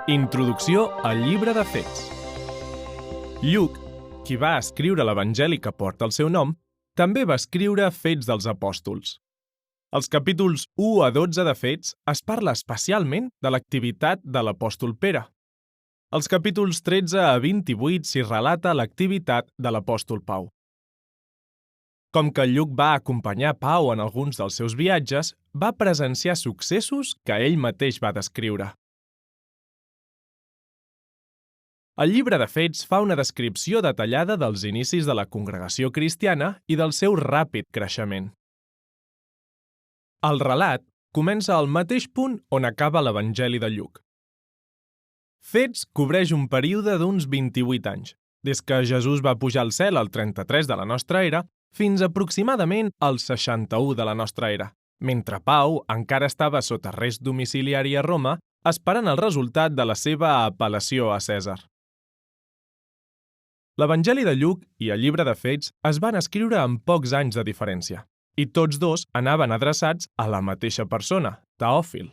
Introducció al llibre de Fets. Lluc, qui va escriure l'Evangeli que porta el seu nom, també va escriure Fets dels Apòstols. Als capítols 1 a 12 de Fets es parla especialment de l'activitat de l'apòstol Pere. Als capítols 13 a 28 s'hi relata l'activitat de l'apòstol Pau. Com que Lluc va acompanyar Pau en alguns dels seus viatges, va presenciar successos que ell mateix va descriure. El llibre de Fets fa una descripció detallada dels inicis de la congregació cristiana i del seu ràpid creixement. El relat comença al mateix punt on acaba l'Evangeli de Lluc. Fets cobreix un període d'uns 28 anys, des que Jesús va pujar al cel al 33 de la nostra era fins aproximadament al 61 de la nostra era, mentre Pau encara estava sota arrest domiciliari a Roma, esperant el resultat de la seva apel·lació a Cèsar. L'Evangeli de Lluc i el llibre de Fets es van escriure amb pocs anys de diferència, i tots dos anaven adreçats a la mateixa persona, Teòfil.